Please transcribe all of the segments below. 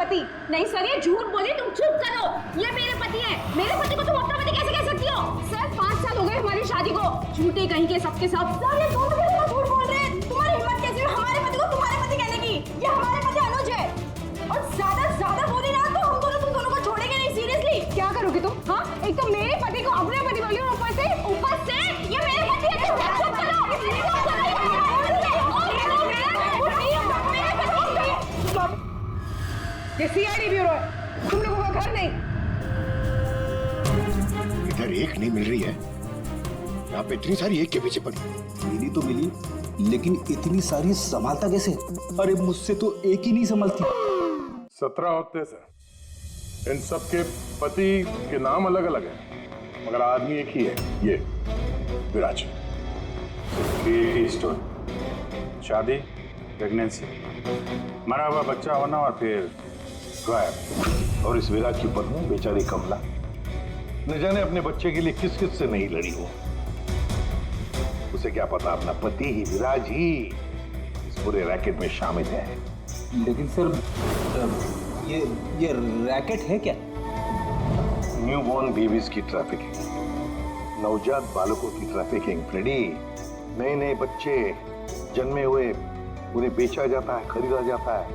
पति। नहीं सर, ये झूठ बोली, तुम चुप करो। ये मेरे पति हैं। मेरे पति को तुम अपना पति कैसे कह सकती हो? सर 5 साल हो गए हमारी शादी को। झूठे कहीं के सबके सब। सर ये दोनों मिलकर झूठ बोल रहे हैं। तुम्हारी हिम्मत कैसी है हमारे पति को तुम्हारे पति कहने की? ये हमारे पति अनुज है। और ज्यादा बोली ना तो हम दोनों तुम दोनों को छोड़ेंगे नहीं। सीरियसली क्या करोगी तुम? हाँ, एक तो मेरे पति को अपने पति बोली, ऊपर से ये मेरे पति है। तुम चुप करो। ये सीआईडी ब्यूरो है, तुम लोगों का घर नहीं। इधर एक नहीं मिल रही है, यहाँ पे इतनी सारी एक के पीछे पड़ी। मिली तो मिली, लेकिन इतनी सारी संभालता कैसे? अरे मुझसे तो एक ही नहीं संभलती। 17 होते सर। इन सब के पति के नाम अलग अलग हैं, मगर आदमी एक ही है, ये विराज। शादी, प्रेगनेंसी, मरा हुआ बच्चा होना और फिर गायब। और इस विराज की पत्नी बेचारी कमला न जाने अपने बच्चे के लिए किस किस से नहीं लड़ी हो। उसे क्या पता अपना पति ही, विराज ही इस पूरे रैकेट में शामिल है। लेकिन सर ये रैकेट है क्या? न्यूबॉर्न बेबीज की ट्रैफिकिंग, नवजात बालकों की ट्रैफिकिंग। फ्रेडी, नए नए बच्चे जन्मे हुए उन्हें बेचा जाता है, खरीदा जाता है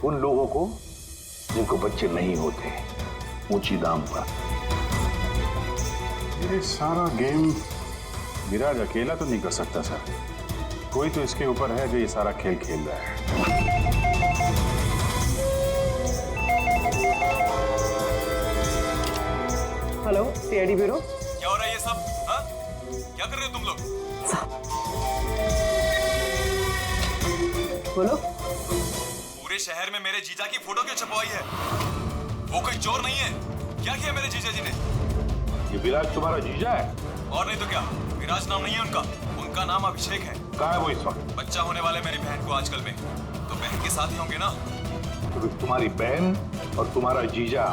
उन लोगों को जिनको बच्चे नहीं होते, ऊंची दाम पर। ये सारा गेम विराज अकेला तो नहीं कर सकता सर। कोई तो इसके ऊपर है जो ये सारा खेल खेल रहा है। Hello, CID bureau. क्या हो रहा है ये सब? हाँ? क्या कर रहे हो तुम लोग? बोलो। पूरे शहर में मेरे जीजा की फोटो क्यों छपवाई है? वो कोई चोर नहीं है। क्या किया मेरे जीजा जी ने? ये विराज तुम्हारा जीजा है? और नहीं तो क्या, विराज नाम नहीं है उनका, उनका नाम अभिषेक है। कहाँ है वो इस वक्त? बच्चा होने वाले मेरी बहन को आजकल में, तो बहन के साथ ही होंगे ना। तो तुम्हारी बहन और तुम्हारा जीजा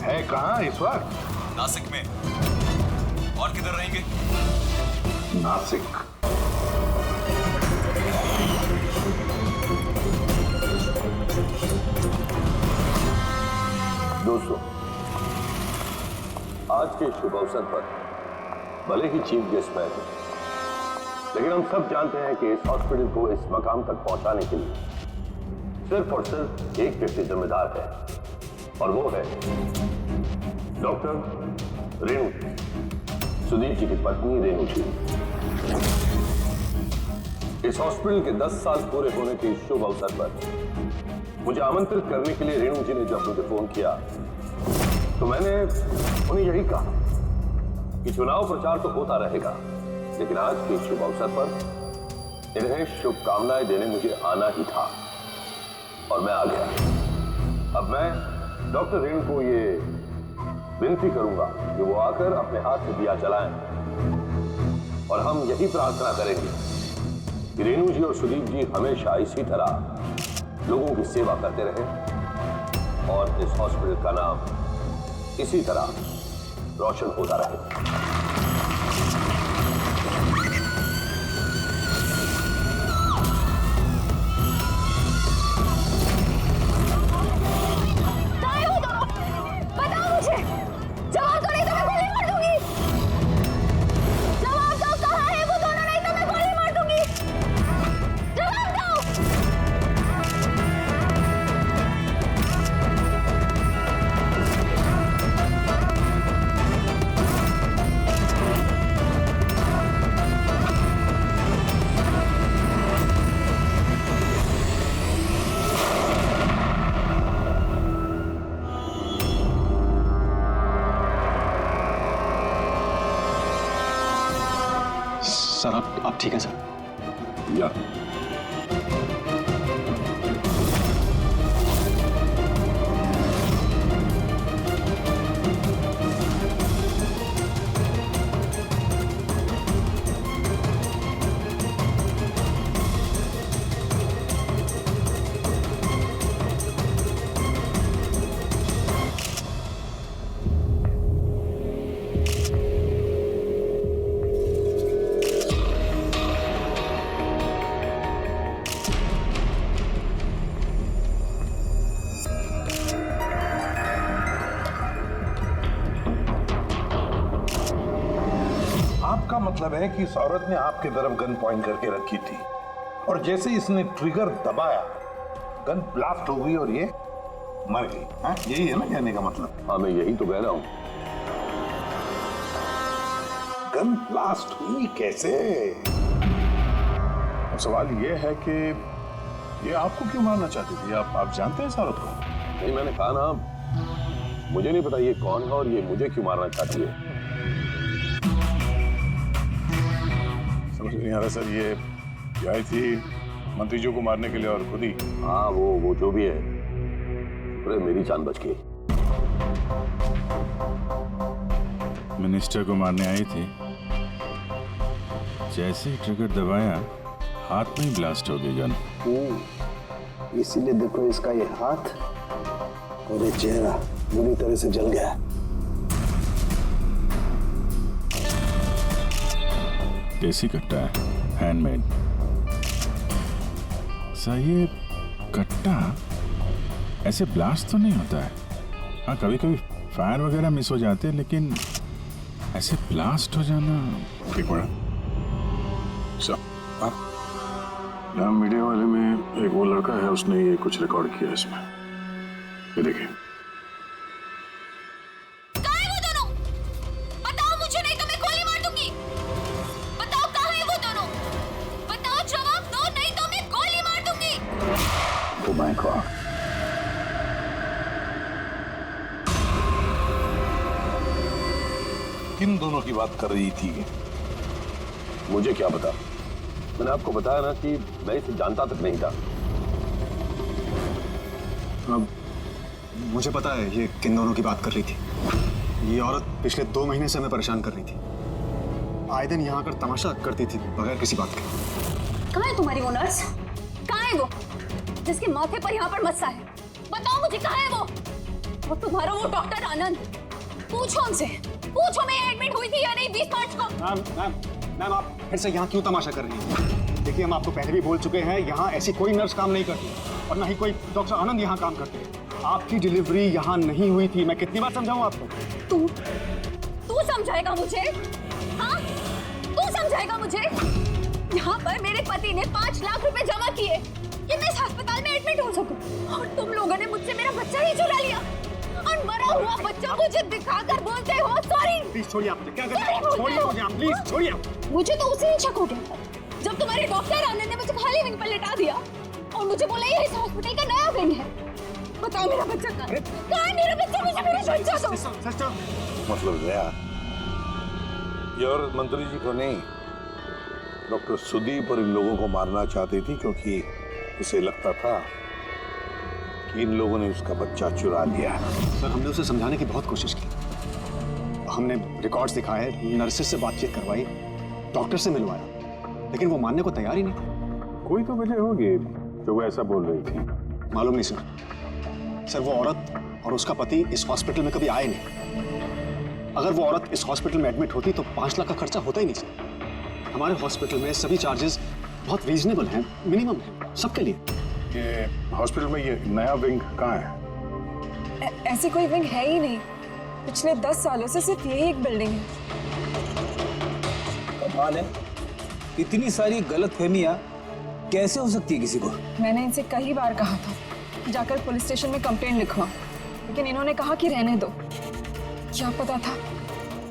है कहाँ इस वक्त? नासिक में। और किधर रहेंगे? नासिक। दोस्तों, आज के शुभ अवसर पर भले ही चीफ गेस्ट मैं हूं, लेकिन हम सब जानते हैं कि इस हॉस्पिटल को इस मकाम तक पहुंचाने के लिए सिर्फ और सिर्फ एक व्यक्ति जिम्मेदार है, और वो है डॉक्टर रेणु, सुदीप जी की पत्नी रेणु जी। इस हॉस्पिटल के 10 साल पूरे होने के शुभ अवसर पर मुझे आमंत्रित करने के लिए रेणु जी ने जब मुझे फोन किया तो मैंने उन्हें यही कहा कि चुनाव प्रचार तो होता रहेगा, लेकिन आज के शुभ अवसर पर इन्हें शुभकामनाएं देने मुझे आना ही था, और मैं आ गया। अब मैं डॉक्टर रेणु को ये विनती करूंगा कि वो आकर अपने हाथ से दिया जलाएं, और हम यही प्रार्थना करेंगे कि रेणु जी और सुदीप जी हमेशा इसी तरह लोगों की सेवा करते रहे और इस हॉस्पिटल का नाम इसी तरह रोशन होता रहे। सर आप ठीक है सर? या का मतलब है कि इस औरत ने आपकी तरफ गन पॉइंट करके रखी थी और जैसे इसने ट्रिगर दबाया गन ब्लास्ट हो गई और ये मर गई। हाँ, यही है ना कहने का मतलब? हाँ, मैं यही तो कह रहा हूं। गन ब्लास्ट हुई कैसे? अब सवाल ये है कि ये आपको क्यों मारना चाहती थी? आप जानते हैं इस औरत को? नहीं, मैंने कहा ना, मुझे नहीं पता ये कौन है और ये मुझे क्यों मारना चाहती है। समझ नहीं आ रहा सर। ये आई थी मंत्री जी को मारने के लिए और खुद ही। हाँ, वो जो भी है, अरे मेरी जान बच गई। मिनिस्टर को मारने आई थी, जैसे ही ट्रिगर दबाया हाथ में ही ब्लास्ट हो गई गन। इसीलिए देखो इसका ये हाथ और ये चेहरा बुरी तरह से जल गया। देसी कट्टा है, हैंडमेड। सर ये कट्टा ऐसे ब्लास्ट तो नहीं होता है। हाँ, कभी कभी फायर वगैरह मिस हो जाते हैं, लेकिन ऐसे ब्लास्ट हो जाना। एक मिनट सर, यहाँ मीडिया वाले में एक वो लड़का है, उसने ये कुछ रिकॉर्ड किया इसमें। ये देखिए। कहाँ है वो दोनों? बताओ मुझे, नहीं तो मैं गोली मार दूंगी। बताओ कहाँ है वो दोनों? बताओ, जवाब दो, नहीं तो मैं गोली मार दूंगी। Oh my God. किन दोनों की बात कर रही थी? मुझे क्या पता? मैंने आपको बताया ना कि मैं इसे जानता तक नहीं था। अब मुझे पता है ये किन दोनों की बात कर रही थी। ये औरत पिछले 2 महीने से हमें परेशान कर रही थी। आए दिन यहाँ आकर तमाशा करती थी बगैर किसी बात के। कहाँ है तुम्हारी वो नर्स? कहाँ है वो जिसके माथे पर यहाँ पर मस्सा है? बताओ मुझे, कहाँ है वो? और तुम्हारा वो डॉक्टर आनंद, पूछो उनसे, पूछो मैं एडमिट हुई थी या नहीं 20 मार्च को। मैम आप फिर से यहाँ क्यों तमाशा कर रही हैं? देखिए, हम आपको पहले भी बोल चुके हैं, यहाँ ऐसी कोई नर्स काम नहीं करती और ना ही कोई डॉक्टर आनंद यहाँ काम करते हैं। आपकी डिलीवरी यहाँ नहीं हुई थी। मैं कितनी बार समझाऊं आपको? तू समझाएगा मुझे? हाँ, तू समझाएगा मुझे? यहाँ पर मेरे पति ने 5 लाख रुपए जमा किए कि मैं इस अस्पताल में एडमिट हो सकूं, और तुम लोगों ने मुझसे मेरा बच्चा ही चुरा लिया और मरा हुआ बच्चा मुझे दिखाकर बोलते हो सॉरी। प्लीज छोड़िए, आप क्या कर रहे हैं? छोड़िए मुझे, आप प्लीज छोड़िए। मुझे तो उसी दिन शक हो गया जब तुम्हारे डॉक्टर आनंद ने मुझे खाली विंग पर लेटा दिया और मुझे बोला ये इस हॉस्पिटल का नया विंग है। बताओ मेरा बच्चा कहाँ है? कहाँ है मेरा बच्चा? मुझे मेरा बच्चा दो। मतलब गया ये औरत मंत्री जी को नहीं, डॉक्टर सुदीप और इन लोगों को मारना चाहती थी, क्योंकि उसे लगता था कि इन लोगों ने उसका बच्चा चुरा लिया। सर, हमने उसे समझाने की बहुत कोशिश की। हमने रिकॉर्ड्स दिखाए, नर्सेस से बातचीत करवाई, डॉक्टर से मिलवाया, लेकिन वो मानने को तैयार ही नहीं थी। कोई तो वजह होगी जो वो ऐसा बोल रही थी। मालूम नहीं सर, वो औरत और उसका पति इस हॉस्पिटल में कभी आए नहीं। अगर वो औरत इस हॉस्पिटल में एडमिट होती तो 5 लाख का खर्चा होता ही नहीं सर। हमारे हॉस्पिटल में सभी चार्जेस बहुत रीजनेबल हैं, मिनिमम है सबके लिए। ये हॉस्पिटल में ये नया विंग कहाँ है? ऐसी कोई विंग है ही नहीं। पिछले 10 सालों से सिर्फ यही एक बिल्डिंग है। कमाल है, इतनी सारी गलतफहमियां कैसे हो सकती है किसी को? मैंने इनसे कई बार कहा था जाकर पुलिस स्टेशन में कंप्लेंट लिखवा, लेकिन इन्होंने कहा कि रहने दो। क्या पता था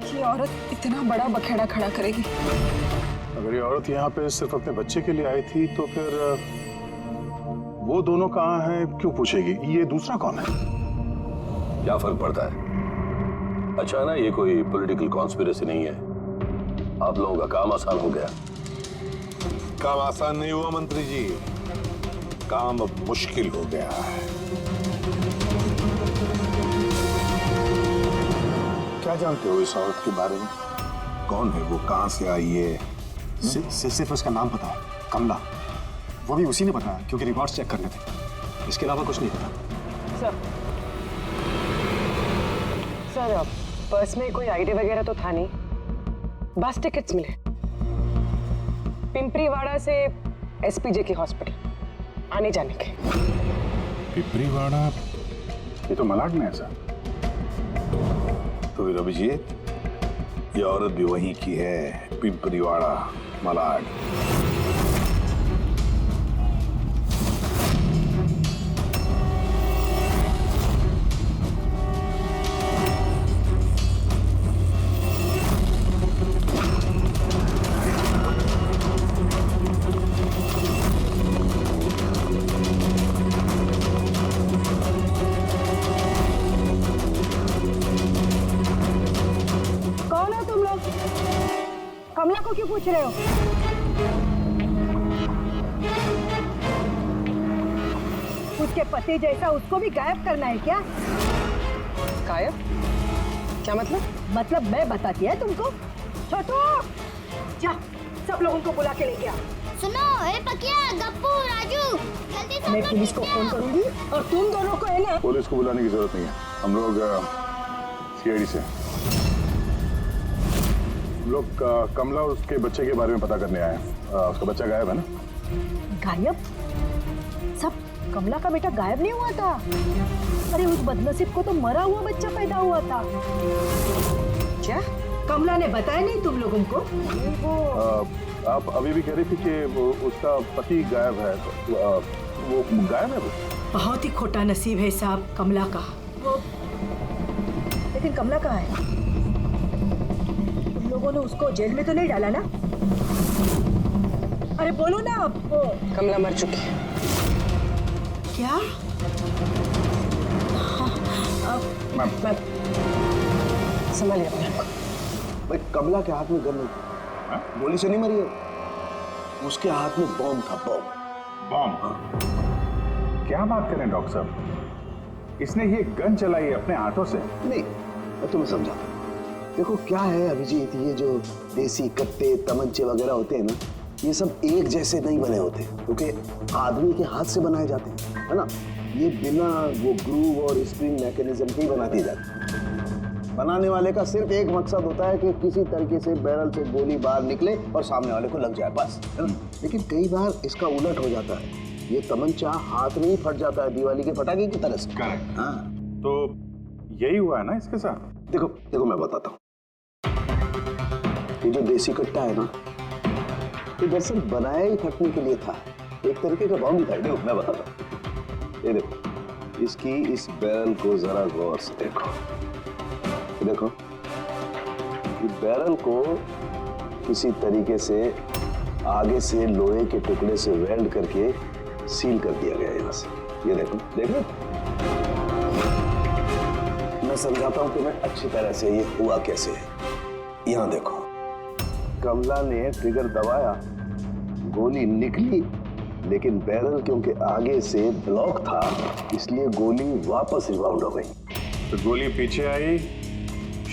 कि औरत इतना बड़ा बखेड़ा खड़ा करेगी। अगर ये औरत यहाँ पे सिर्फ अपने बच्चे के लिए आई थी तो फिर वो दोनों कहाँ हैं क्यों पूछेगी? ये दूसरा कौन है? क्या फर्क पड़ता है? अच्छा है ना, ये कोई पॉलिटिकल कॉन्स्पिरेसी नहीं है। आप लोगों का काम आसान हो गया। काम आसान नहीं हुआ मंत्री जी, काम अब मुश्किल हो गया है। क्या जानते हो इस औरत के बारे में? कौन है वो, कहां से आई है? सिर्फ उसका नाम पता है, कमला। वो भी उसी ने बताया क्योंकि रिकॉर्ड्स चेक करने थे। इसके अलावा कुछ नहीं पता। सर, पर्स में कोई आईडी वगैरह तो था नहीं, बस टिकट्स मिले। पिंपरीवाड़ा से एसपीजे की हॉस्पिटल आने जाने के। पिपरीवाड़ा, ये तो मलाड में है सर। तो फिर अभिजीत, ये औरत भी वहीं की है, पिंपरीवाड़ा मलाड। कौन हो तुम लोग? कमला को क्यों पूछ रहे हो? उसके पति जैसा उसको भी गायब करना है क्या? गायब? क्या मतलब? मतलब मैं बताती है तुमको। छोटू, जा सब लोगों को बुला के लेके आ। सुनो, ए पकिया, गप्पू, राजू, जल्दी सब मैं लोग पुलिस को नीचे फोन आओ। करूंगी और तुम दोनों को है ना। पुलिस को बुलाने की जरूरत नहीं है, हम लोग सीआईडी से हम लोग कमला और उसके बच्चे के बारे में पता करने आए हैं। उसका बच्चा गायब है ना? गायब? सब कमला का बेटा गायब नहीं हुआ था। अरे उस बदनसीब को तो मरा हुआ बच्चा पैदा हुआ था। क्या कमला ने बताया नहीं तुम लोगों को? आप अभी भी कह रही थी कि उसका पति गायब है, तो वो गायब है वो? बहुत ही खोटा नसीब है साहब कमला का। वो लेकिन कमला कहाँ है? तुम लोगों ने उसको जेल में तो नहीं डाला ना? अरे बोलो ना अब। कमला मर चुकी है। क्या? मैम संभालिए अपने आप को। भाई कमला के हाथ में गन नहीं था, गोली से नहीं मरी है, उसके हाथ में बॉम्ब था। बॉम्ब? क्या बात करें डॉक्टर साहब, इसने ये गन चलाई है अपने हाथों से? नहीं, मैं तुम्हें समझाता हूं। देखो क्या है अभिजीत, ये जो देसी कट्टे तमंचे वगैरह होते हैं ना, ये सब एक जैसे नहीं बने होते, क्योंकि आदमी के हाथ से बनाए जाते हैं, है ना। ये बिना वो ग्रूव और स्प्रिंग मैकेनिज्म के ही बना दिए जाते हैं। बनाने वाले का सिर्फ एक मकसद होता है कि किसी तरीके से बैरल से गोली बाहर निकले और सामने वाले को लग जाए, बस, है ना। लेकिन कई बार इसका उलट हो जाता है, ये तमंचा हाथ में ही फट जाता है दिवाली के पटाखे की तरह से। करेक्ट। हाँ, तो यही हुआ है ना इसके साथ? देखो देखो मैं बताता हूँ। ये जो देसी कट्टा है ना, ये दरअसल बनाया ही फटने के लिए था, एक तरीके का बॉम्ब ही था। देखो मैं बताता हूँ, ये देखो, इसकी इस बैरल को जरा गौर से देखो। ये देखो, ये बैरल को किसी तरीके से आगे से लोहे के टुकड़े से वेल्ड करके सील कर दिया गया यहाँ से। ये देखो, देखो मैं समझाता हूँ तुम्हें अच्छी तरह से ये हुआ कैसे है। यहाँ देखो, कमला ने ट्रिगर दबाया, गोली निकली, लेकिन बैरल क्योंकि आगे से ब्लॉक था, इसलिए गोली वापस रिबाउंड हो गई। तो गोली पीछे आई,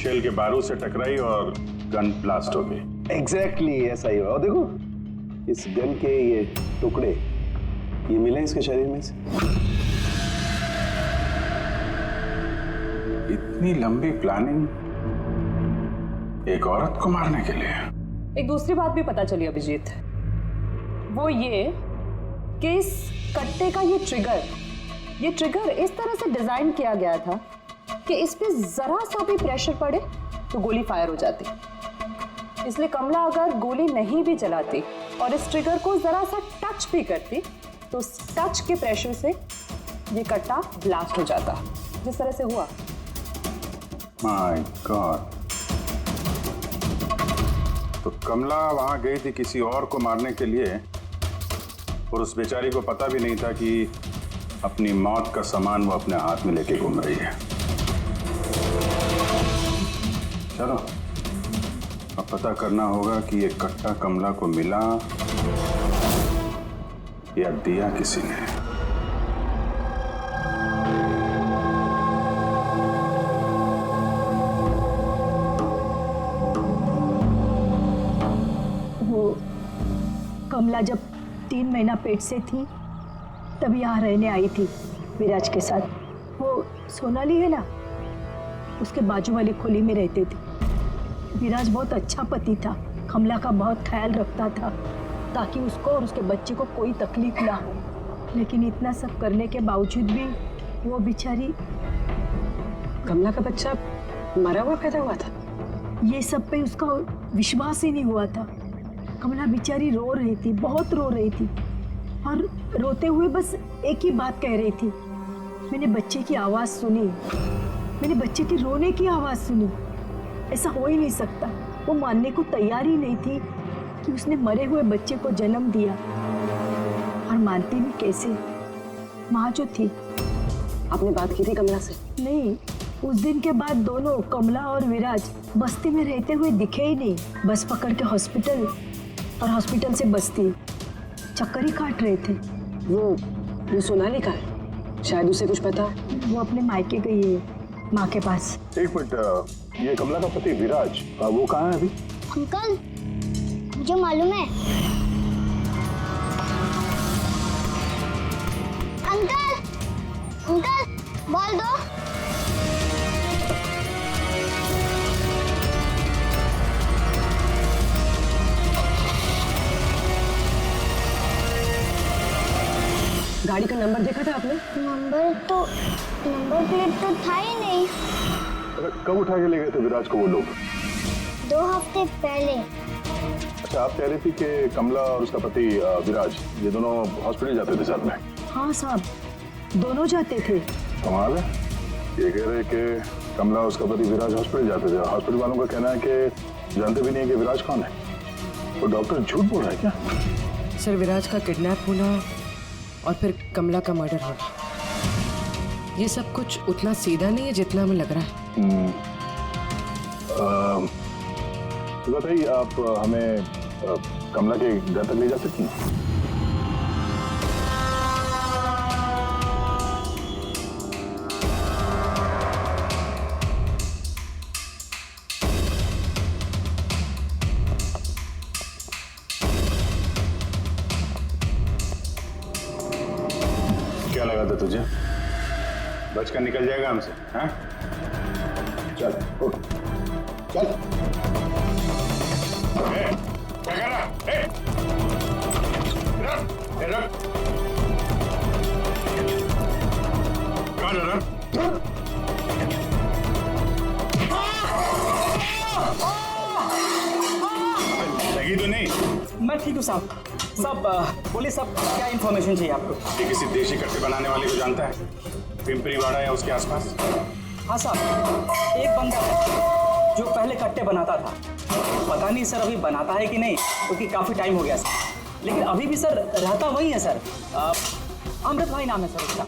शेल के बारूद से टकराई और गन ब्लास्ट हो गई। एग्जैक्टली ऐसा ही हुआ। और देखो, इस गन के ये टुकड़े ये मिले इसके शरीर में से। इतनी लंबी प्लानिंग एक औरत को मारने के लिए? एक दूसरी बात भी पता चली अभिजीत, वो ये कि इस कट्टे का ये ट्रिगर इस तरह से डिजाइन किया गया था कि इस पे जरा सा भी प्रेशर पड़े तो गोली फायर हो जाती। इसलिए कमला अगर गोली नहीं भी चलाती और इस ट्रिगर को जरा सा टच भी करती तो उस टच के प्रेशर से ये कट्टा ब्लास्ट हो जाता, जिस तरह से हुआ। My God. तो कमला वहां गई थी किसी और को मारने के लिए, और उस बेचारी को पता भी नहीं था कि अपनी मौत का सामान वो अपने हाथ में लेके घूम रही है। चलो अब पता करना होगा कि ये कट्टा कमला को मिला या दिया किसी ने। वो कमला जब 3 महीना पेट से थी तब यहाँ रहने आई थी विराज के साथ। वो सोनाली है ना, उसके बाजू वाली खोली में रहते थे। विराज बहुत अच्छा पति था, कमला का बहुत ख्याल रखता था ताकि उसको और उसके बच्चे को कोई तकलीफ ना हो। लेकिन इतना सब करने के बावजूद भी वो बेचारी। कमला का बच्चा मरा हुआ पैदा हुआ था? ये सब पे उसका विश्वास ही नहीं हुआ था। कमला बेचारी रो रही थी, बहुत रो रही थी, और रोते हुए बस एक ही बात कह रही थी, मैंने बच्चे की आवाज़ सुनी, मैंने बच्चे के रोने की आवाज़ सुनी। ऐसा हो ही नहीं सकता। वो मानने को तैयार ही नहीं थी कि उसने मरे हुए बच्चे को जन्म दिया, और मानती भी कैसे। माँ जो थी। आपने बात की थी कमला से? नहीं, उस दिन के बाद दोनों, कमला और विराज, बस्ती में रहते हुए दिखे ही नहीं। बस पकड़ के हॉस्पिटल, और हॉस्पिटल से बस्ती, चक्कर ही काट रहे थे। वो सोनाली का है, शायद उसे कुछ पता है। वो अपने मायके गई है, माँ के पास। एक मिनट, ये कमला का पति विराज, वो कहाँ है अभी? अंकल, मुझे मालूम है। अंकल, अंकल, बॉल दो। गाड़ी का नंबर देखा था आपने? नंबर प्लेट तो था ही नहीं। कब उठा के ले गए थे विराज को वो लोग? 2 हफ्ते पहले। अच्छा, आप कह रही थी कि कमला और उसका पति विराज, ये दोनों हॉस्पिटल जाते थे साथ में? हाँ साहब, दोनों जाते थे। कमाल है, ये कह रहे कि कमला और उसका पति विराज हॉस्पिटल जाते थे। हॉस्पिटल वालों का कहना है कि जानते भी नहीं कि विराज कौन है। वो डॉक्टर झूठ बोल रहा है क्या? सर, विराज का किडनैप होना और फिर कमला का मर्डर होना, ये सब कुछ उतना सीधा नहीं है जितना हमें लग रहा है। तो बताइए, आप हमें कमला के घर तक ले जा सकती हैं? क्या लगा था तुझे? बचकर निकल जाएगा हमसे? हाँ? चल उठ, चल। क्या कर रहा? रख। कहाँ जा रहा? लगी तो नहीं? मैं ठीक हूँ साहब। बोलिए साहब, क्या इन्फॉर्मेशन चाहिए आपको? ये किसी देशी कट्टे बनाने वाले को जानता है? पिंपरी वाड़ा या उसके आसपास? हाँ साहब, एक बंदा है जो पहले कट्टे बनाता था। पता नहीं सर अभी बनाता है कि नहीं, क्योंकि काफ़ी टाइम हो गया सर। लेकिन अभी भी सर रहता वही है सर। अमृत भाई नाम है सर उसका।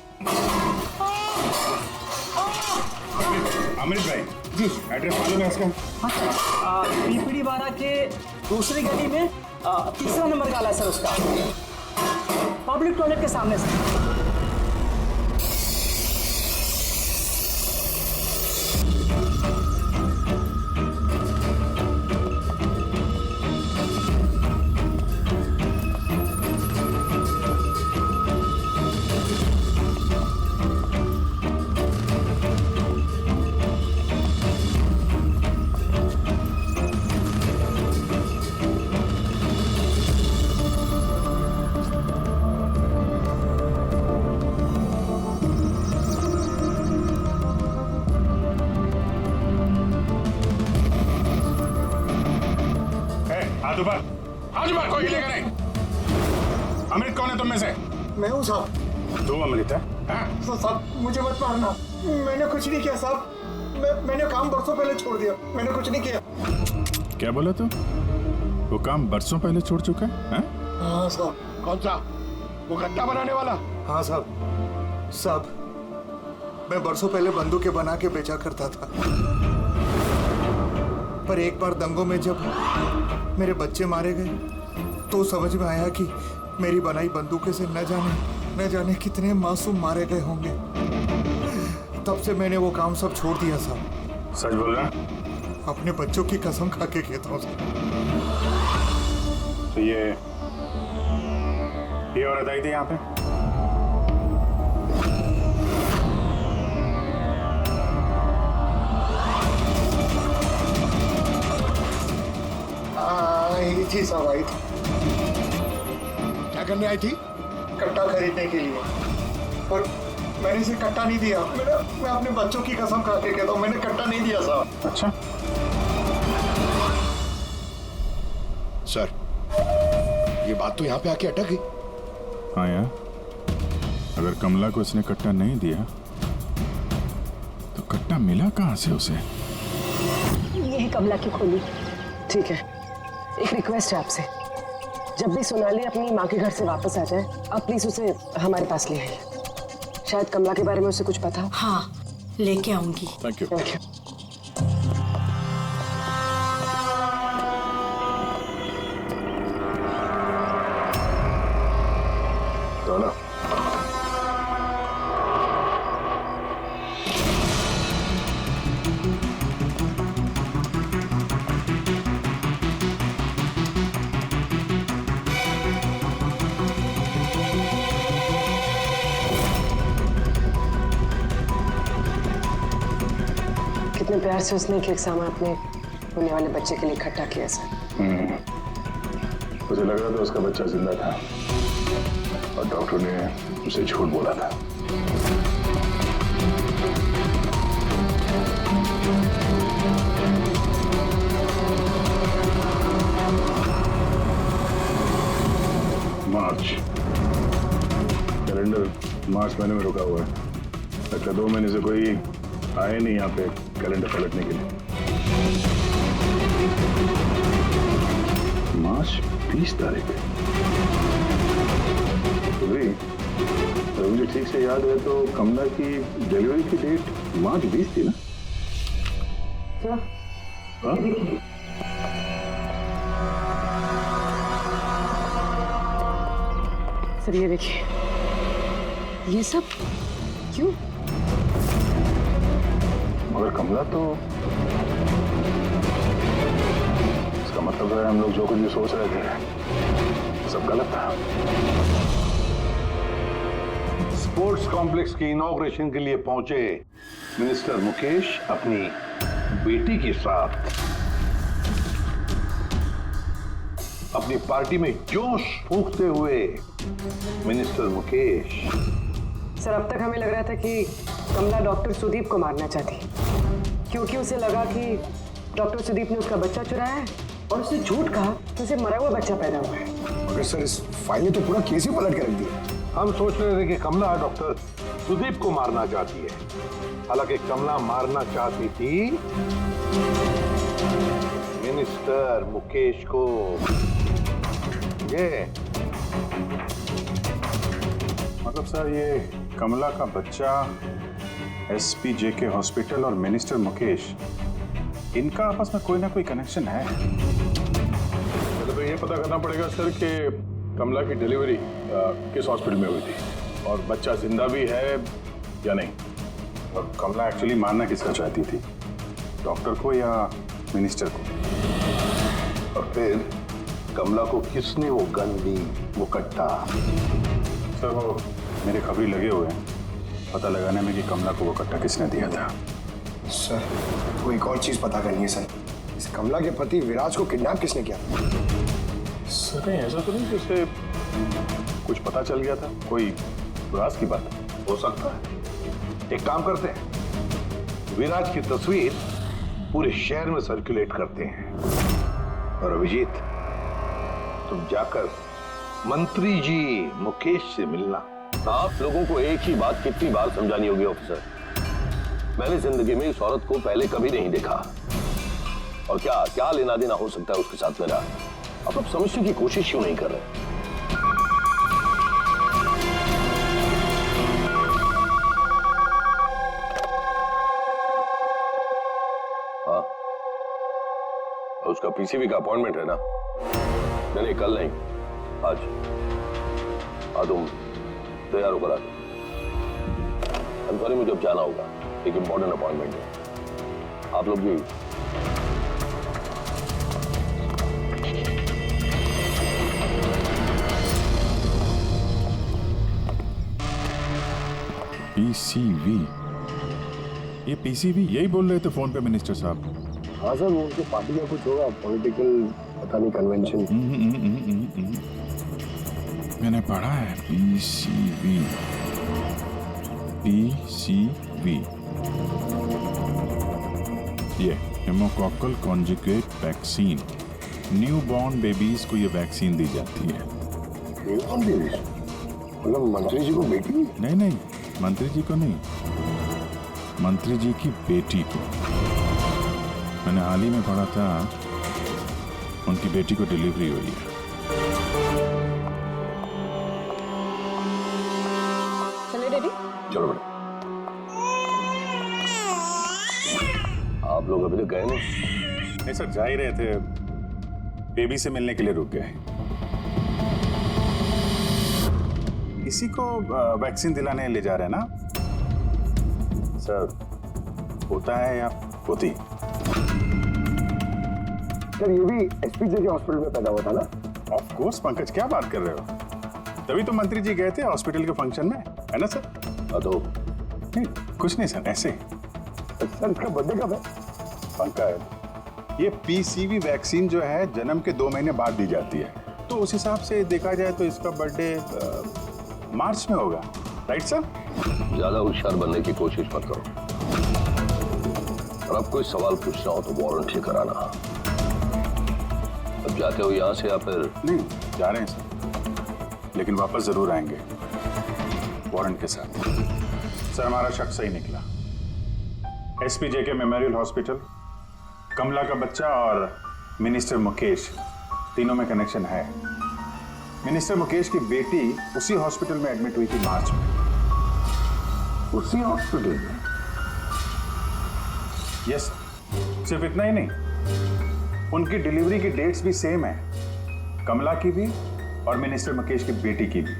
अमृत भाई जी, एड्रेस मालूम है उसका? हाँ, पिंपरी वाड़ा के दूसरी गली में 3रा नंबर का है सर उसका, पब्लिक टॉयलेट के सामने से। आज कोई लेकर नहीं। अमृत कौन है तुम में से? मैं हूँ साहब। तू अमृत है? साहब मुझे मत मारना, मैंने कुछ नहीं किया साहब। मैंने काम बरसों पहले छोड़ दिया, मैंने कुछ नहीं किया। क्या बोला तू? वो काम बरसों पहले छोड़ चुका है? हाँ साहब। कौन सा? वो कट्टा बनाने वाला? हाँ साहब, मैं बरसों पहले बंदूकें बना के बेचा करता था, पर एक बार दंगों में जब मेरे बच्चे मारे गए तो समझ में आया कि मेरी बनाई बंदूकें से न जाने कितने मासूम मारे गए होंगे। तब से मैंने वो काम सब छोड़ दिया साहब। सच बोल रहा? अपने बच्चों की कसम खा के कहता हूँ साहब। तो ये औरत आई थी यहाँ पे? आई थी साहब, आई थी। क्या करने आई थी? कट्टा खरीदने के लिए, पर मैंने इसे कट्टा नहीं दिया। मैं अपने बच्चों की कसम खा के कहता हूँ, मैंने कट्टा नहीं दिया साहब। अच्छा, सर, ये बात तो यहाँ पे आके अटक गई। हाँ यार, अगर कमला को इसने कट्टा नहीं दिया तो कट्टा मिला कहाँ से उसे? ये है कमला की खोली। ठीक है, एक रिक्वेस्ट है आपसे, जब भी सोनाली अपनी माँ के घर से वापस आ जाए, आप प्लीज उसे हमारे पास ले आइए। शायद कमला के बारे में उसे कुछ पता हो। हाँ, लेके आऊंगी। Thank you. Thank you. कितने प्यार से उसने एक सामान अपने होने वाले बच्चे के लिए इकट्ठा किया सर। उसे लग रहा था उसका बच्चा जिंदा था और डॉक्टर ने उसे झूठ बोला था। मार्च, कैलेंडर मार्च महीने में रुका हुआ है। लगता 2 महीने से कोई आए नहीं यहाँ पे कैलेंडर पलटने के लिए। मार्च 20 तारीख। तो भाई, अगर मुझे ठीक से याद है तो कमला की डिलीवरी की डेट मार्च 20 थी ना? हाँ? सर ये देखिए, ये सब क्यों? मगर कमला तो, इसका मतलब है हम लोग जो कुछ भी सोच रहे थे सब गलत था। स्पोर्ट्स कॉम्प्लेक्स के इनॉग्रेशन के लिए पहुंचे मिनिस्टर मुकेश अपनी बेटी के साथ अपनी पार्टी में जोश फूंकते हुए मिनिस्टर मुकेश। सर अब तक हमें लग रहा था कि कमला डॉक्टर सुदीप को मारना चाहती, क्योंकि उसे लगा कि डॉक्टर सुदीप ने उसका बच्चा चुराया है और उसने झूठ कहा तो उसे मरा हुआ बच्चा पैदा हुआ है। मगर सर इस फाइल ने तो पूरा केस ही पलट के रख दिया। हम सोच रहे थे कि कमला डॉक्टर सुदीप को मारना चाहती है, हालांकि कमला मारना चाहती थी मिनिस्टर मुकेश को। ये मतलब सर, ये कमला का बच्चा SPJK हॉस्पिटल और मिनिस्टर मुकेश, इनका आपस में कोई ना कोई कनेक्शन है। तो ये पता करना पड़ेगा सर कि कमला की डिलीवरी किस हॉस्पिटल में हुई थी और बच्चा जिंदा भी है या नहीं। और कमला एक्चुअली मारना किसका चाहती थी, डॉक्टर को या मिनिस्टर को? और फिर कमला को किसने वो गन दी, वो कट्टा? सर वो मेरे खबरी लगे हुए हैं पता लगाने में कि कमला को वो कट्टा किसने दिया था। सर वो एक और चीज पता करनी है सर, इस कमला के पति विराज को किडनैप किसने किया? सर नहीं, ऐसा तो नहीं कि उसे कुछ पता चल गया था, कोई राज की बात हो सकता है। एक काम करते हैं, विराज की तस्वीर पूरे शहर में सर्कुलेट करते हैं और अभिजीत तुम जाकर मंत्री जी मुकेश से मिलना। आप लोगों को एक ही बात कितनी बार समझानी होगी ऑफिसर? मैंने जिंदगी में इस औरत को पहले कभी नहीं देखा और क्या लेना देना हो सकता है उसके साथ मेरा? आप लोग समझने की कोशिश क्यों नहीं कर रहे? हाँ, उसका PCV का अपॉइंटमेंट है ना? नहीं कल नहीं, आज। तुम तैयार होकर आ जाओ। मुझे अब जाना होगा, एक इंपॉर्टेंट अपॉइंटमेंट है। आप लोग भी PCV, ये PCV यही बोल रहे थे फोन पे मिनिस्टर साहब। हाँ सर, वो उनकी पार्टी का कुछ होगा, पॉलिटिकल पता नहीं कन्वेंशन। मैंने पढ़ा है PCV। ये pneumococcal conjugate vaccine, new born babies को ये वैक्सीन दी जाती है। Newborn babies? मतलब मंत्री जी को बेटी? नहीं नहीं, मंत्री जी को नहीं, मंत्री जी की बेटी को। मैंने हाल ही में पढ़ा था उनकी बेटी को डिलीवरी हुई है। चले डैडी? चलो बेटा। आप लोग अभी तक गए नहीं? नहीं सर, जा ही रहे थे, बेबी से मिलने के लिए रुक गए। इसी को वैक्सीन दिलाने ले जा रहे हैं ना सर? होता है या होती? सर ये भी एसपीजे के हॉस्पिटल में पैदा हुआ था ना? ऑफ कोर्स पंकज, क्या बात कर रहे हो? तभी तो मंत्री जी गए थे हॉस्पिटल के फंक्शन में, है ना सर? तो नहीं कुछ नहीं सर, ऐसे। सर इसका बर्थडे कब है? पंकज, ये पीसीवी वैक्सीन जो है जन्म के 2 महीने बाद दी जाती है, तो उस हिसाब से देखा जाए तो इसका बर्थडे मार्च में होगा, राइट सर? ज्यादा होशियार बनने की कोशिश मत करो, और अब कोई सवाल पूछना हो तो वारंट लेकर आना। अब जाते हो यहाँ से या फिर? नहीं, जा रहे हैं सर, लेकिन वापस जरूर आएंगे वारंट के साथ। सर हमारा शक सही निकला। एसपीजे के मेमोरियल हॉस्पिटल, कमला का बच्चा और मिनिस्टर मुकेश, तीनों में कनेक्शन है। मिनिस्टर मुकेश की बेटी उसी हॉस्पिटल में एडमिट हुई थी मार्च में। उसी हॉस्पिटल में? यस, सिर्फ इतना ही नहीं, उनकी डिलीवरी की डेट्स भी सेम है, कमला की भी और मिनिस्टर मुकेश की बेटी की भी,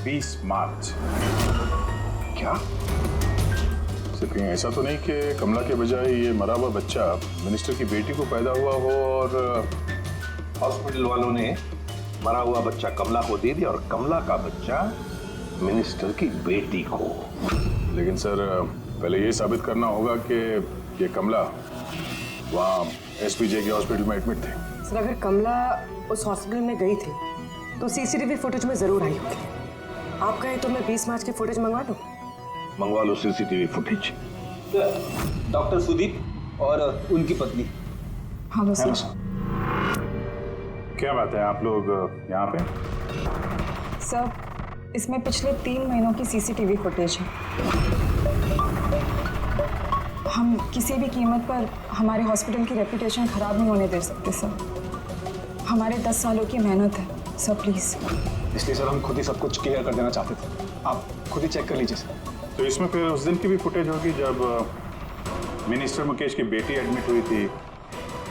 20 मार्च। क्या? सिर्फ कहीं ऐसा तो नहीं कि कमला के बजाय ये मरा हुआ बच्चा मिनिस्टर की बेटी को पैदा हुआ हो और हॉस्पिटल वालों ने मरा हुआ बच्चा कमला को दे दिया और कमला का बच्चा मिनिस्टर की बेटी को? लेकिन सर पहले ये साबित करना होगा कि ये कमला वहाँ एसपीजे के हॉस्पिटल में एडमिट थे। सर अगर कमला उस हॉस्पिटल में गई थी तो सीसीटीवी फुटेज में जरूर आई होगी। आप कहें तो मैं 20 मार्च की फुटेज मंगवा दूं? मंगवा लो सीसीटीवी फुटेज। डॉक्टर सुदीप और उनकी पत्नी। हाँ सर। क्या बात है, आप लोग यहाँ पे? सर इसमें पिछले 3 महीनों की सीसीटीवी फुटेज है। हम किसी भी कीमत पर हमारे हॉस्पिटल की रेपुटेशन खराब नहीं होने दे सकते सर। हमारे 10 सालों की मेहनत है सर, प्लीज। इसलिए सर हम खुद ही सब कुछ क्लियर कर देना चाहते थे, आप खुद ही चेक कर लीजिए सर। तो इसमें फिर उस दिन की भी फुटेज होगी जब मिनिस्टर मुकेश की बेटी एडमिट हुई थी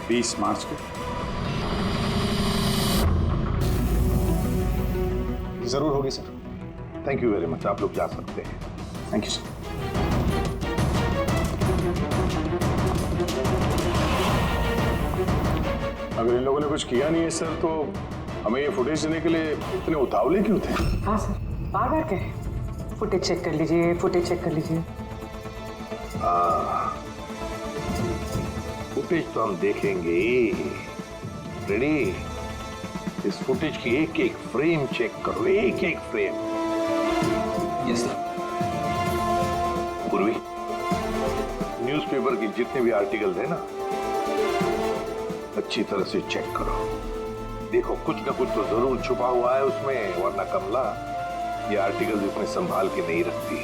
20 मार्च को? जरूर होगी sir. Thank you very much, आप लोग जा सकते हैं। Thank you sir. अगर इन लोगों ने कुछ किया नहीं है सर तो हमें ये फुटेज देने के लिए इतने उतावले क्यों थे? हाँ सर, बार बार कहें फुटेज चेक कर लीजिए, फुटेज चेक कर लीजिए। फुटेज तो हम देखेंगे। रेडी? इस फुटेज की एक एक फ्रेम चेक करो, एक एक फ्रेम। Yes sir. पूर्वी, न्यूज़पेपर की जितने भी आर्टिकल है ना, अच्छी तरह से चेक करो। देखो कुछ ना कुछ तो जरूर छुपा हुआ है उसमें, वरना कमला ये आर्टिकल इतने संभाल के नहीं रखती।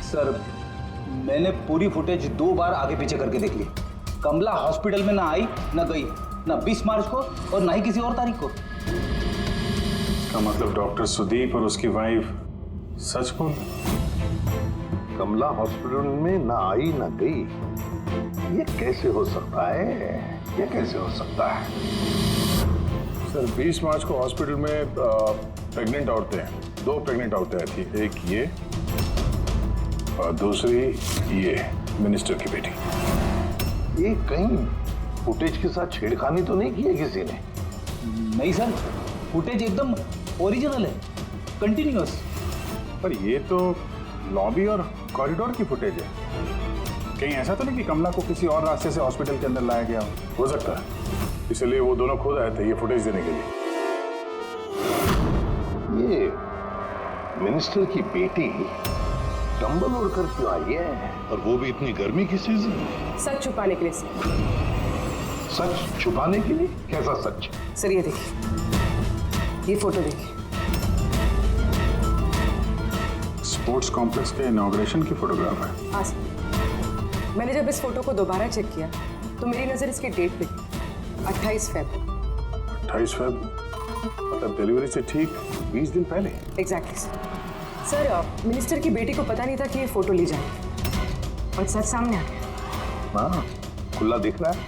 सर मैंने पूरी फुटेज 2 बार आगे पीछे करके देख ली। कमला हॉस्पिटल में ना आई ना गई, ना 20 मार्च को और ना ही किसी और तारीख को। इसका मतलब डॉक्टर सुदीप और उसकी वाइफ सच बोल? कमला हॉस्पिटल में ना आई ना गई, ये कैसे हो सकता है? ये कैसे हो सकता है? सर 20 मार्च को हॉस्पिटल में प्रेग्नेंट औरतें हैं, 2 प्रेग्नेंट औरतें आई थी, एक ये और दूसरी ये मिनिस्टर की बेटी। ये कहीं फुटेज के साथ छेड़खानी तो नहीं की है किसी ने? नहीं सर, फुटेज एकदम ओरिजिनल है, कंटिन्यूअस। पर ये तो लॉबी और कॉरिडोर की फुटेज है। कहीं ऐसा तो नहीं कि कमला को किसी और रास्ते से हॉस्पिटल के अंदर लाया गया हो सकता है, इसलिए वो दोनों खुद आए थे ये फुटेज देने के लिए। ये मिनिस्टर की बेटी कंबल ओढ़कर क्यों आई है, और वो भी इतनी गर्मी की सीजन में? सच छुपाने के लिए सर। सच छुपाने के लिए? कैसा सच? सर ये देखिए, ये फोटो देखिए। स्पोर्ट्स कॉम्प्लेक्स के इनॉग्रेशन की फोटोग्राफ है। हाँ सर, मैंने जब इस फोटो को दोबारा चेक किया तो मेरी नजर इसकी डेट पे 28 फेब। 28 फेब मतलब डिलीवरी से ठीक 20 दिन पहले। Exactly sir. मिनिस्टर की बेटी को पता नहीं था कि ये फोटो ली जाए और सच सामने आ गया। हाँ, खुला दिख रहा है।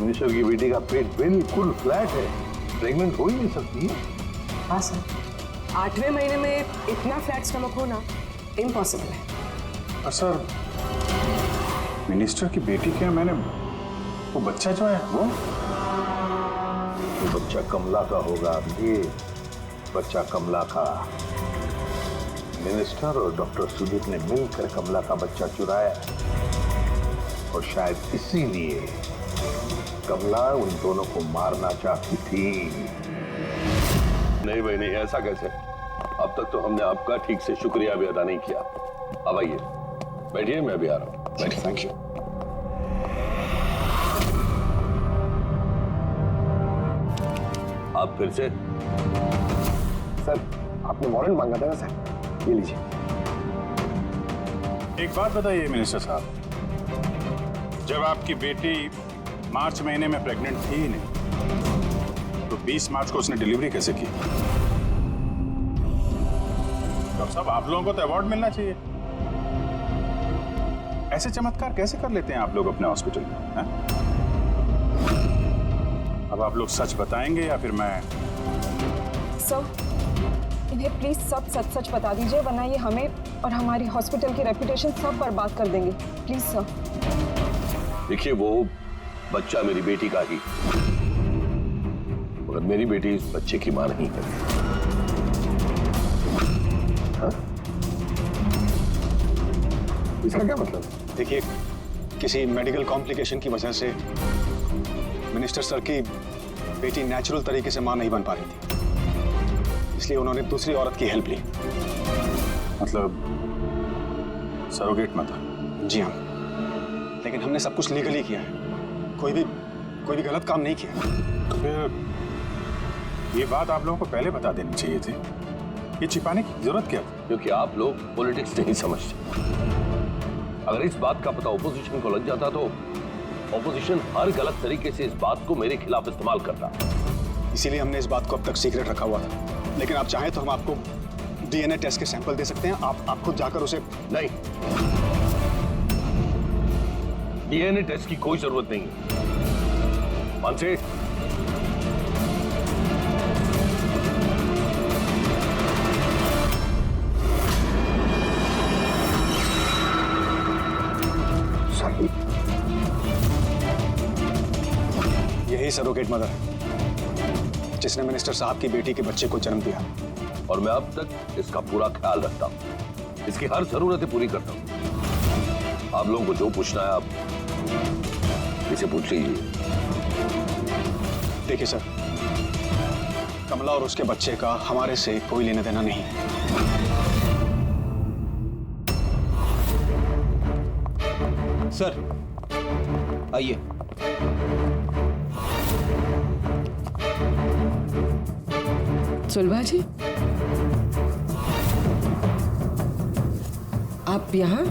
मिनिस्टर की बेटी का पेट बिल्कुल फ्लैट है, प्रेग्नेंट हो ही नहीं सकती है। हाँ सर, 8वें महीने में इतना फ्लैट स्टमक होना इम्पॉसिबल है। सर मिनिस्टर की बेटी क्या, मैंने वो बच्चा जो है वो बच्चा कमला का होगा। ये बच्चा कमला का। मिनिस्टर और डॉक्टर सुदीप ने मिलकर कमला का बच्चा चुराया और शायद इसीलिए कमला उन दोनों को मारना चाहती थी। नहीं भाई नहीं, ऐसा कैसे? अब तक तो हमने आपका ठीक से शुक्रिया भी अदा नहीं किया। अब आइए बैठिए, मैं भी आ रहा हूँ। बैठिए। Thank you. आप फिर से? सर आपने वारंट मांगा था ना सर, ये लीजिए। एक बात बताइए मिनिस्टर साहब, जब आपकी बेटी मार्च महीने में प्रेग्नेंट थी ही नहीं, तो 20 मार्च को उसने डिलीवरी कैसे की? तो सब आप लोगों को तो अवार्ड मिलना चाहिए। ऐसे चमत्कार कैसे कर लेते हैं आप लोग अपने हॉस्पिटल में? हैं? अब आप लोग सच बताएंगे या फिर मैं? सर, इन्हें प्लीज सब सच सच बता दीजिए, वरना ये हमें और हमारी हॉस्पिटल की रेपुटेशन सब बर्बाद कर देंगे। Please sir. देखिए वो बच्चा मेरी बेटी का ही, मगर मेरी बेटी इस बच्चे की मां नहीं है। हाँ? इसका क्या मतलब? देखिए, किसी मेडिकल कॉम्प्लिकेशन की वजह से मिनिस्टर सर की बेटी नेचुरल तरीके से मां नहीं बन पा रही थी, इसलिए उन्होंने दूसरी औरत की हेल्प ली। मतलब सरोगेट मदर? जी हाँ, लेकिन हमने सब कुछ लीगली किया है, कोई भी गलत काम नहीं किया। तो फिर ये बात आप लोगों को पहले बता देनी चाहिए थी। ये छिपाने की जरूरत क्या थी? क्योंकि आप लोग पॉलिटिक्स नहीं समझते। अगर इस बात का पता ऑपोजिशन को लग जाता तो ऑपोजिशन हर गलत तरीके से इस बात को मेरे खिलाफ इस्तेमाल करता। इसीलिए हमने इस बात को अब तक सीक्रेट रखा हुआ था, लेकिन आप चाहें तो हम आपको डीएनए टेस्ट के सैंपल दे सकते हैं। आप खुद जाकर उसे। नहीं, डीएनए टेस्ट की कोई जरूरत नहीं है। मानसे, यही सरोगेट मदर है जिसने मिनिस्टर साहब की बेटी के बच्चे को जन्म दिया, और मैं अब तक इसका पूरा ख्याल रखता हूं, इसकी हर जरूरतें पूरी करता हूं। आप लोगों को जो पूछना है आप इसे पूछ लीजिए। देखिए सर, कमला और उसके बच्चे का हमारे से कोई लेना देना नहीं है। सर आइए। सुलभा जी, आप यहाँ?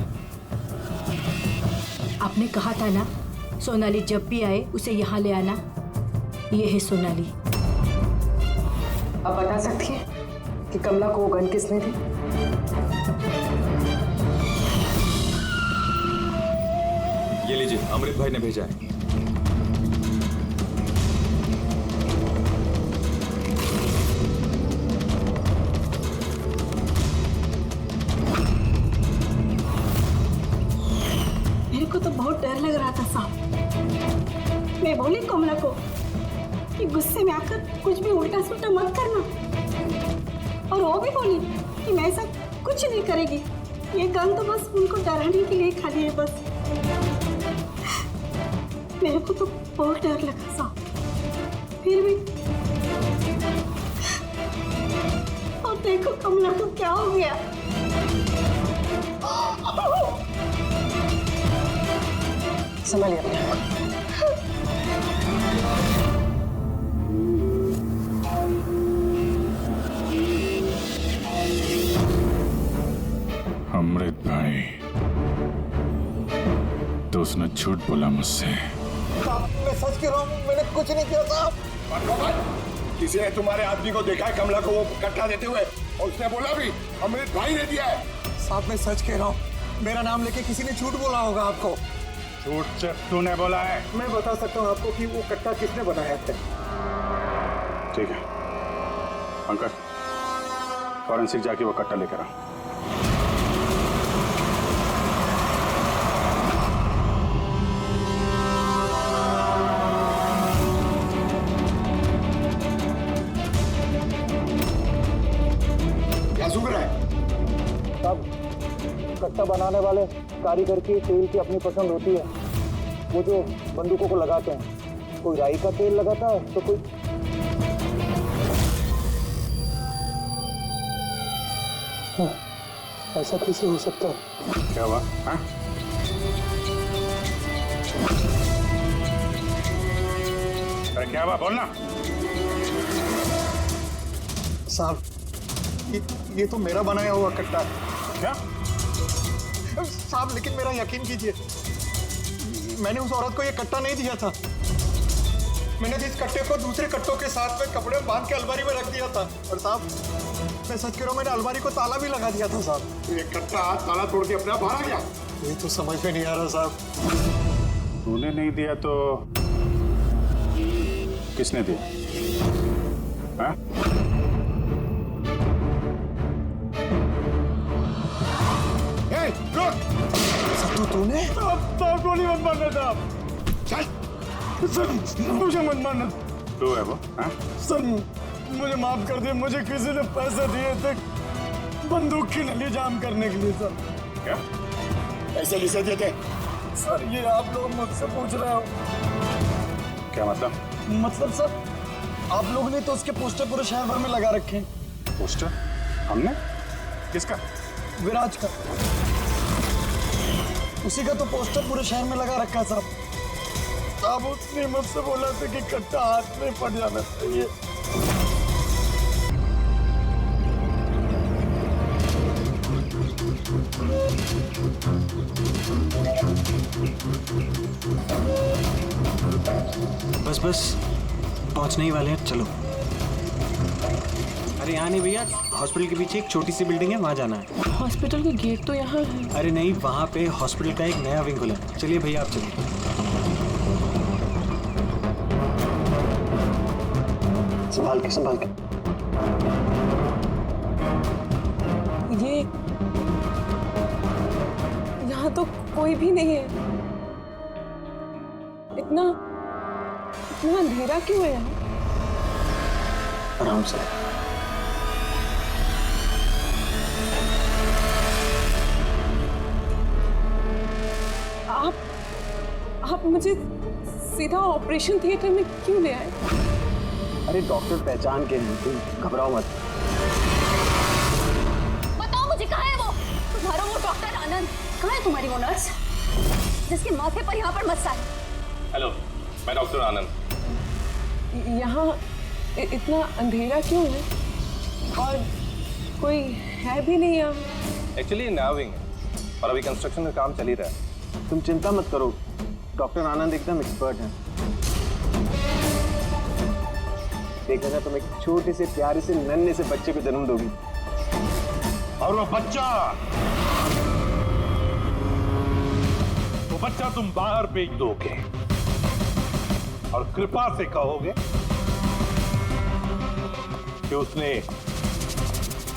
आपने कहा था ना, सोनाली जब भी आए उसे यहाँ ले आना। ये है सोनाली। आप बता सकती हैं कि कमला को वो गन किसने दी? ये लीजिए, अमृत भाई ने भेजा है। लग रहा था साहब। मैं बोली कमला को कि गुस्से में आकर कुछ भी उल्टा सुल्टा मत करना, और वो भी बोली कि मैं ऐसा कुछ नहीं करेगी। ये गन तो बस उनको डराने के लिए खाली है बस। मेरे को तो बहुत डर लगा साहब, फिर भी। और देखो कमला को क्या हो गया। संभालिए अपने अमृत भाई, तो उसने झूठ बोला मुझसे। मैं सच कह रहा हूँ, मैंने कुछ नहीं किया साहब। किसी ने तुम्हारे आदमी को देखा है कमला को वो कट्टा देते हुए, और उसने बोला भी अमृत भाई ने दिया है। साहब मैं सच कह रहा हूँ, मेरा नाम लेके किसी ने झूठ बोला होगा आपको। झूठ सिर्फ तूने बोला है। मैं बता सकता हूँ आपको कि वो कट्टा किसने बनाया है। ठीक है अंकल, फॉरेंसिक जाके वो कट्टा लेकर आ। क्या सूख रहा है? साहब कट्टा बनाने वाले कारीगर की तेल की अपनी पसंद होती है। वो जो बंदूकों को लगाते हैं, कोई राई का तेल लगाता है तो कोई। ऐसा कैसे हो सकता है? क्या हुआ? हाँ? अरे क्या हुआ, बोलना। साहब ये तो मेरा बनाया हुआ कट्टा है। क्या? साहब लेकिन मेरा यकीन कीजिए, मैंने उस औरत को ये कट्टा नहीं दिया था। मैंने इस कट्टे को दूसरे कट्टों के साथ में कपड़े बांध के अलमारी में रख दिया था। और साहब मैं सच कह रहा हूँ, मैंने अलमारी को ताला भी लगा दिया था साहब। ये कट्टा ताला तोड़ के अपने आप बाहर आ गया। ये तो समझ में नहीं आ रहा साहब। तूने नहीं दिया तो किसने दिया? हाँ? तूने? गोली मत मारना साहब। सर मुझे मत मारना। तू है वो? हाँ? सर मुझे माफ कर दिए, मुझे किसी ने पैसे दिए थे बंदूक की नली जाम करने के लिए। सर क्या पैसे किसे दिए थे? सर ये आप लोग मुझसे पूछ रहे हो? क्या मतलब? मतलब सर आप लोगों ने तो उसके पोस्टर पूरे शहर भर में लगा रखे हैं। पोस्टर? हमने? किसका? विराज का। उसी का तो पोस्टर पूरे शहर में लगा रखा है साहब। साहब उसने मुझसे बोला था कि कट्टा हाथ में पड़ जाना चाहिए। बस पहुंचने ही वाले हैं, चलो। अरे यहाँ नहीं भैया, हॉस्पिटल के पीछे एक छोटी सी बिल्डिंग है, वहाँ जाना है। हॉस्पिटल का गेट तो यहाँ है। अरे नहीं, वहाँ पे हॉस्पिटल का एक नया विंग खुला है। चलिए भैया आप चलिए। संभाल के। ये यहाँ तो कोई भी नहीं है। इतना अंधेरा क्यों है यहाँ? आराम से। आप मुझे सीधा ऑपरेशन थिएटर में क्यों ले आए? अरे डॉक्टर पहचान के नहीं, तुम घबराओ मत। बताओ मुझे कहाँ है वो? तुम्हारा वो डॉक्टर आनंद कहाँ है? तुम्हारी वो नर्स जिसके माथे पर यहाँ पर मस्सा है? हेलो, मैं डॉक्टर आनंद। यहाँ इतना अंधेरा क्यों है? और कोई है भी नहीं यहाँ। एक्चुअली नया विंग है और अभी कंस्ट्रक्शन का काम चल ही रहा है। तुम चिंता मत करो, डॉक्टर आनंद एकदम एक्सपर्ट हैं। देखना तुम एक छोटे से प्यारे से नन्हे से बच्चे को जन्म दोगी, और वो बच्चा तुम बाहर भेज दोगे और कृपा से कहोगे कि उसने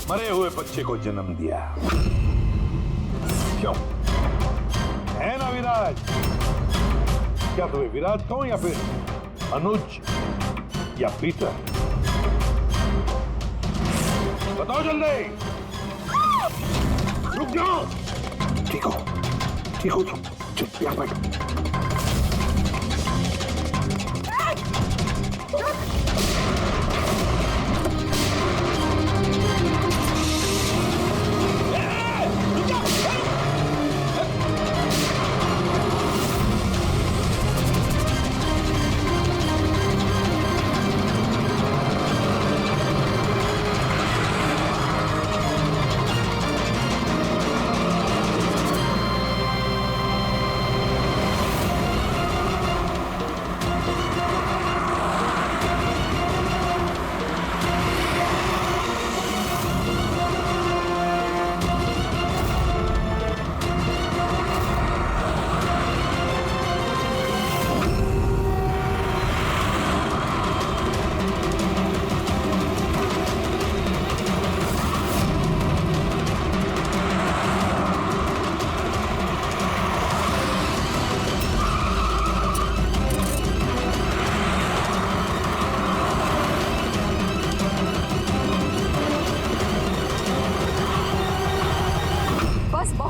मरे हुए बच्चे को जन्म दिया। क्यों? है ना विराज? क्या तुम्हें विराज कहूं या फिर अनुज या पीटर? बताओ जल्दी। रुक जाओ। ठीक हो तुम चुपचाप बैठो।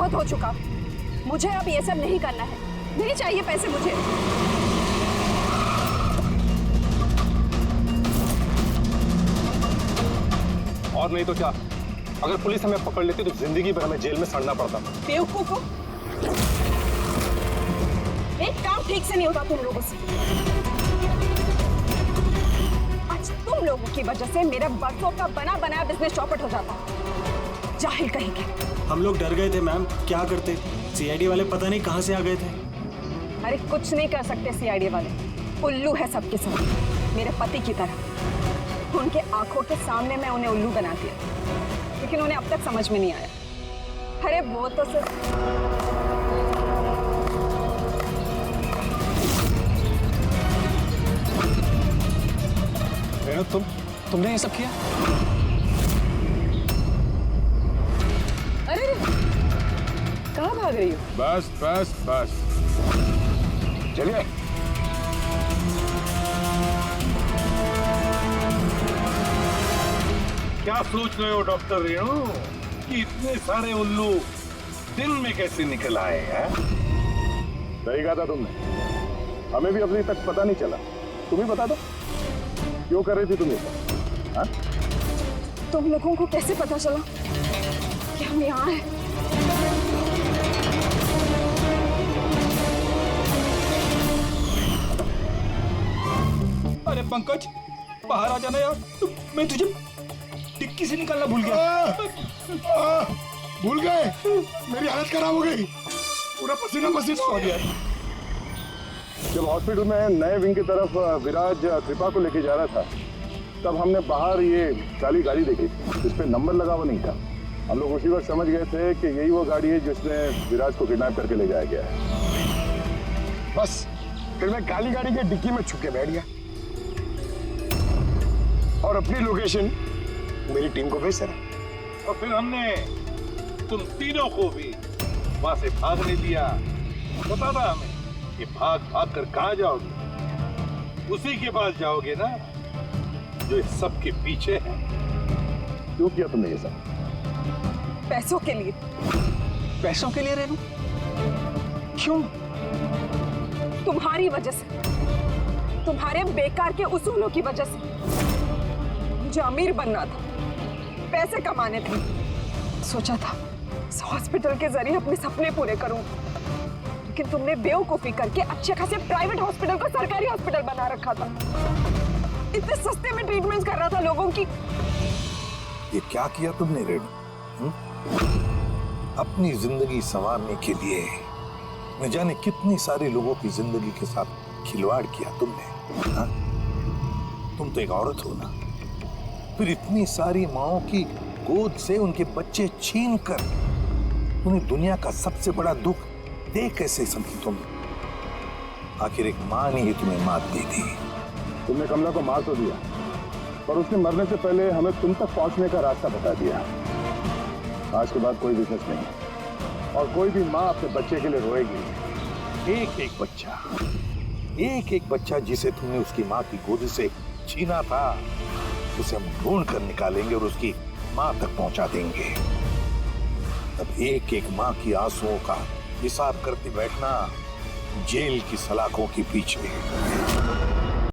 हो चुका, मुझे अब ये सब नहीं करना है। नहीं चाहिए पैसे मुझे। और नहीं तो क्या, अगर पुलिस हमें पकड़ लेती तो जिंदगी भर हमें जेल में सड़ना पड़ता। बेवकूफो, एक काम ठीक से नहीं होता तुम लोगों से। आज तुम लोगों की वजह से मेरा बरसों का बना बनाया बिजनेस चौपट हो जाता। जाहिल कहेंगे। हम लोग डर गए थे मैम, क्या करते? सीआईडी वाले पता नहीं कहां से आ गए थे। अरे कुछ नहीं कर सकते सीआईडी वाले, उल्लू है सबके सब, मेरे पति की तरह। उनके आंखों के सामने मैं उन्हें उल्लू बना दिया, लेकिन उन्हें अब तक समझ में नहीं आया। अरे वो तो सिर्फ तुमने ये सब किया? अरे कहाँ भाग रही हो? बस बस बस, चलिए। क्या सोच रहे हो डॉक्टर रेणु कि इतने सारे उल्लू दिन में कैसे निकल आए हैं? सही कहा था तुमने, हमें भी अभी तक पता नहीं चला। तुम ही बता दो, क्यों कर रही थी तुम ये सब? हाँ? तुम लोगों को कैसे पता चला कि हम यहाँ हैं? अरे पंकज, बाहर आ जाना यार, मैं तुझे डिक्की से निकालना भूल गया। भूल गए? मेरी हालत खराब हो गई, पूरा पसीना पसीना हो गया। जब हॉस्पिटल में नए विंग की तरफ विराज कृपा को लेके जा रहा था, तब हमने बाहर ये काली गाड़ी देखी, जिस पे नंबर लगा हुआ नहीं था। हम लोग उसी वक्त समझ गए थे कि यही वो गाड़ी है जिसमें विराज को किडनैप करके ले जाया गया है। बस फिर मैं काली गाड़ी के डिक्की में छुप के बैठ गया और अपनी लोकेशन मेरी टीम को भेज रहा। और फिर हमने तुम तीनों को भी वहां से भागने दिया। पता था हमें कि भाग भाग कर कहां जाओगे, उसी के पास जाओगे ना जो इस सब के पीछे है। क्यों किया तुमने ये सब? पैसों के लिए। पैसों के लिए रेणु? क्यों? तुम्हारी वजह से, तुम्हारे बेकार के उसूलों की वजह से। मुझे अमीर बनना था, पैसे कमाने थे। सोचा था इस हॉस्पिटल के जरिए अपने सपने पूरे करूं, लेकिन तुमने बेवकूफी करके अच्छे खासे प्राइवेट हॉस्पिटल को सरकारी हॉस्पिटल बना रखा था। इतने सस्ते में ट्रीटमेंट कर रहा था लोगों की। ये क्या किया तुमने रेणु? अपनी जिंदगी संवारने के लिए न जाने कितने सारे लोगों की जिंदगी के साथ खिलवाड़ किया तुमने। हा? तुम तो एक औरत हो ना, फिर इतनी सारी माओं की गोद से उनके बच्चे छीन कर उन्हें दुनिया का सबसे बड़ा दुख दे कैसे समझी तुम? आखिर एक मां ने ही तुम्हें मात दी थी। तुमने कमला को मार तो दिया, पर उसने मरने से पहले हमें तुम तक पहुंचने का रास्ता बता दिया। आज के बाद कोई बिजनेस नहीं, और कोई भी माँ अपने बच्चे के लिए रोएगी। एक एक बच्चा एक एक बच्चा जिसे तुमने उसकी माँ की गोद से छीना था, उसे हम ढूंढ कर निकालेंगे और उसकी माँ तक पहुंचा देंगे। तब एक एक माँ की आंसुओं का हिसाब करते बैठना जेल की सलाखों के पीछे।